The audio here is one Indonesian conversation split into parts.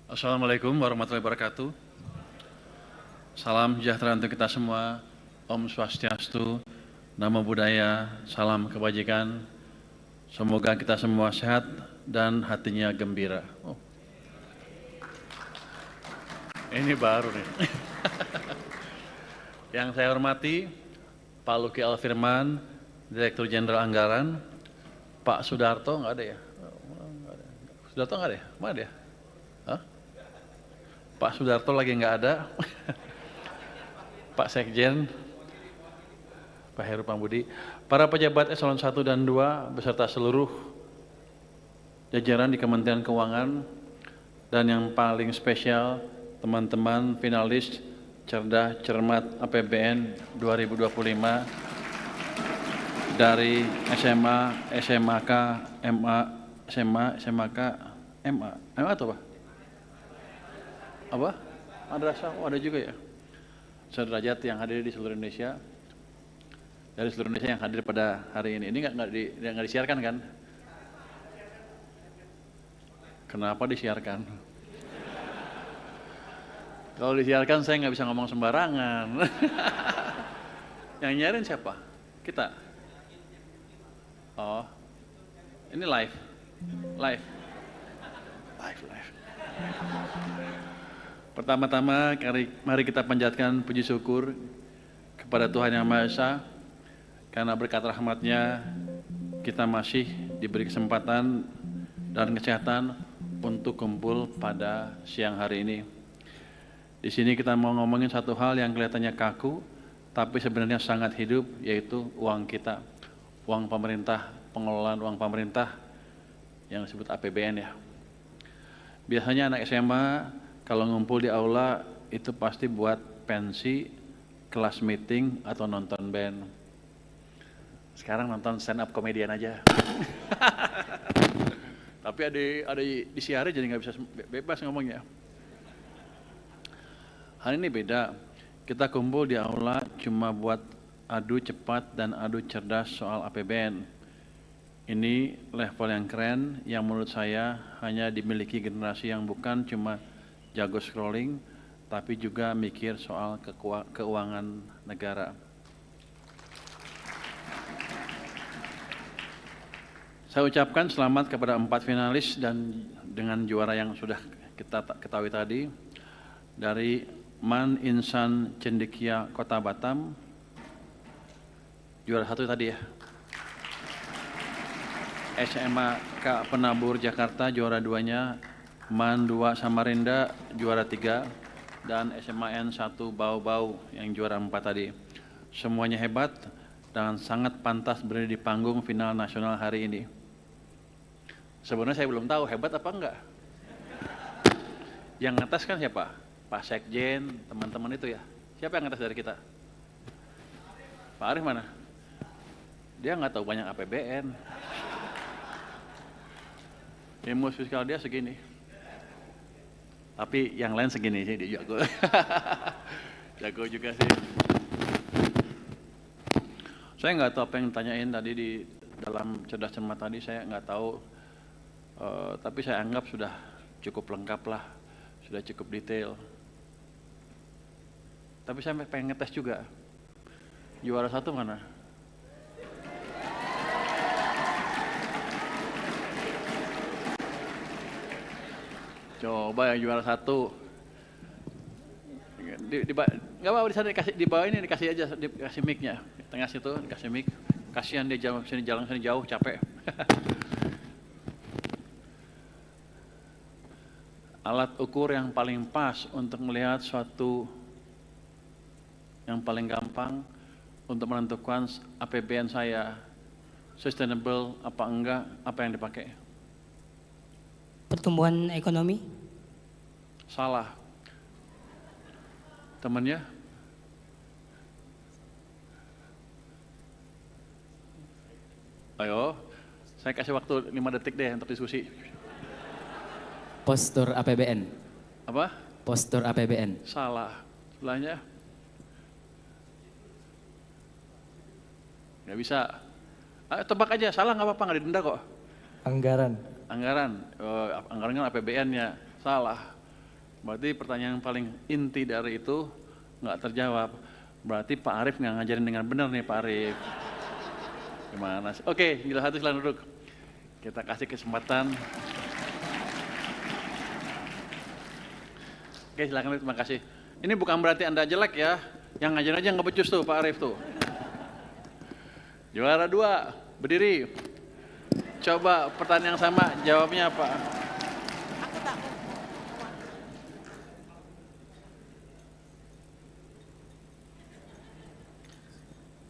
Assalamualaikum warahmatullahi wabarakatuh. Salam sejahtera untuk kita semua. Om Swastiastu, Namo Buddhaya, salam kebajikan. Semoga kita semua sehat dan hatinya gembira. Oh. Ini baru nih. Yang saya hormati, Pak Luki Alfirman, Direktur Jenderal Anggaran. Pak Sudarto, nggak ada ya? Sudarto nggak ada ya? Mana dia? Hah? Pak Sudarto lagi nggak ada. Pak Sekjen, Pak Heru Pambudi, para pejabat eselon 1 dan 2 beserta seluruh jajaran di Kementerian Keuangan, dan yang paling spesial teman-teman finalis Cerdas Cermat APBN 2025 dari SMA, SMAK, MA, SMA, SMAK, MA atau apa? Apa? Madrasah, oh ada juga ya. Sederajat yang hadir di seluruh Indonesia, dari seluruh Indonesia yang hadir pada hari ini. Ini nggak disiarkan kan? Kenapa disiarkan? Kalau disiarkan saya nggak bisa ngomong sembarangan. Yang nyiarin siapa? Kita. Oh, ini live. Pertama-tama, mari kita panjatkan puji syukur kepada Tuhan Yang Maha Esa, karena berkat rahmat-Nya kita masih diberi kesempatan dan kesehatan untuk kumpul pada siang hari ini. Di sini kita mau ngomongin satu hal yang kelihatannya kaku, tapi sebenarnya sangat hidup, yaitu uang kita, uang pemerintah, pengelolaan uang pemerintah yang disebut APBN ya. Biasanya anak SMA kalau ngumpul di aula itu pasti buat pensi, kelas meeting, atau nonton band. Sekarang nonton stand up komedian aja. Tapi ada disiarin jadi nggak bisa bebas ngomongnya. Hari ini beda. Kita kumpul di aula cuma buat adu cepat dan adu cerdas soal APBN. Ini level yang keren yang menurut saya hanya dimiliki generasi yang bukan cuma jago scrolling, tapi juga mikir soal keuangan negara. Saya ucapkan selamat kepada 4 finalis dan dengan juara yang sudah kita ketahui tadi, dari Man Insan Cendekia Kota Batam, juara 1 tadi ya. SMA K Penabur Jakarta juara 2-nya, MAN 2 Samarinda juara 3, dan SMAN 1 Bau-Bau yang juara 4 tadi. Semuanya hebat dan sangat pantas berada di panggung final nasional hari ini. Sebenarnya saya belum tahu hebat apa enggak. Yang ngetes kan siapa? Pak Sekjen, teman-teman itu ya. Siapa yang ngetes dari kita? Pak Arif mana? Dia nggak tahu banyak APBN. Ilmu fiskal dia segini. Tapi yang lain segini sih, dia jago. Jago juga sih. Saya nggak tahu apa yang ditanyain tadi di dalam cerdas cermat tadi, saya nggak tahu. Tapi saya anggap sudah cukup lengkap lah, sudah cukup detail. Tapi saya pengen ngetes juga. Juara 1 mana? Coba yang juara 1. Nggak apa-apa, di sana dikasih, di bawah ini dikasih aja, dikasih mic-nya. Di tengah situ dikasih mic. Kasihan dia jalan sini jauh, capek. Alat ukur yang paling pas untuk melihat suatu yang paling gampang untuk menentukan APBN saya sustainable apa enggak, apa yang dipakai? Pertumbuhan ekonomi? Salah. Temannya? Ayo, saya kasih waktu 5 detik deh untuk diskusi. Postur APBN. Apa? Postur APBN. Salah. Sebelahnya? Nggak bisa. Ayo tebak aja, salah nggak apa-apa, nggak didenda kok. Anggaran. Anggaran kan APBN-nya. Salah. Berarti pertanyaan yang paling inti dari itu nggak terjawab. Berarti Pak Arief nggak ngajarin dengan benar nih Pak Arief. Gimana sih? Oke, jelas satu silakan duduk. Kita kasih kesempatan. Oke, silakan duduk, terima kasih. Ini bukan berarti Anda jelek ya. Yang ngajarin aja nggak becus tuh Pak Arief tuh. Juara 2, berdiri. Coba pertanyaan yang sama, jawabnya apa?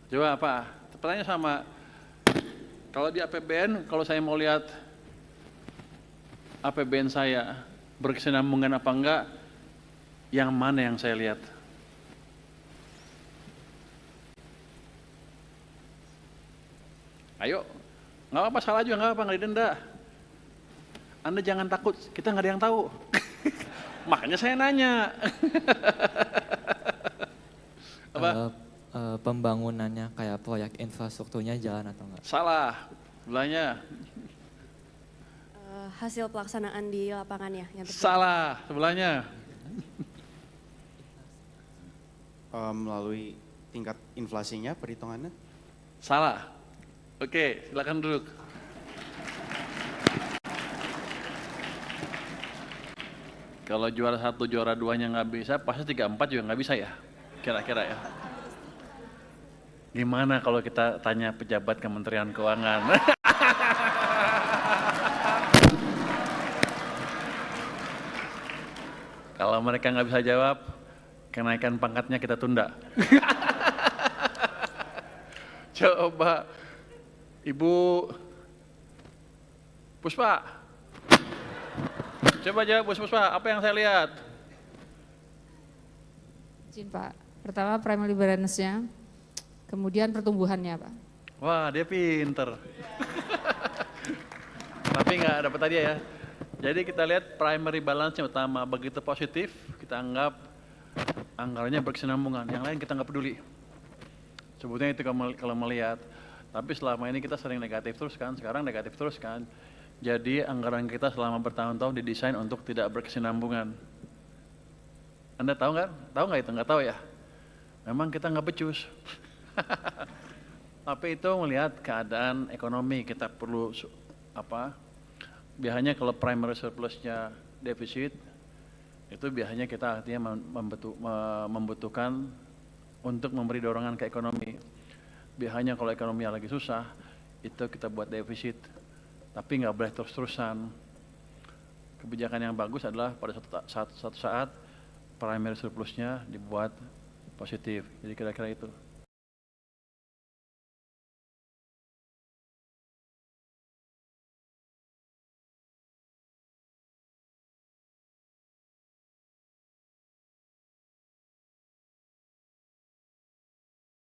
Coba apa? Pertanyaan sama. Kalau di APBN, kalau saya mau lihat APBN saya berkesinambungan apa enggak, yang mana yang saya lihat? Ayo, nggak apa-apa, salah juga nggak apa-apa, nggak didenda. Anda jangan takut, kita nggak ada yang tahu. Makanya saya nanya. Apa? Pembangunannya kayak proyek infrastrukturnya jalan atau enggak? Salah, sebelahnya. Hasil pelaksanaan di lapangannya yang terjadi. Salah, sebelahnya. Melalui tingkat inflasinya perhitungannya? Salah. Oke, silakan duduk. Kalau juara 1, juara 2-nya nggak bisa, pasti 3, 4 juga nggak bisa ya? Kira-kira ya. Gimana kalau kita tanya pejabat Kementerian Keuangan? Kalau mereka nggak bisa jawab, kenaikan pangkatnya kita tunda. Coba Ibu Puspa. Coba jawab Bu Puspa, apa yang saya lihat? Izin Pak, pertama primary balance-nya, kemudian pertumbuhannya Pak. Wah, dia pinter. Tapi nggak dapat tadi ya. Jadi kita lihat primary balance yang utama, begitu positif, kita anggap anggarannya berkesinambungan. Yang lain kita nggak peduli. Sebetulnya itu kalau melihat. Tapi selama ini kita sering negatif terus kan, sekarang negatif terus kan. Jadi anggaran kita selama bertahun-tahun didesain untuk tidak berkesinambungan. Anda tahu nggak? Tahu nggak itu? Nggak tahu ya? Memang kita nggak becus. Tapi itu melihat keadaan ekonomi, kita perlu apa? Biasanya kalau primary surplusnya defisit, itu biasanya kita artinya membutuhkan untuk memberi dorongan ke ekonomi. Biasanya kalau ekonomi lagi susah, itu kita buat defisit. Tapi nggak boleh terus-terusan. Kebijakan yang bagus adalah pada satu saat primary surplusnya dibuat positif. Jadi kira-kira itu.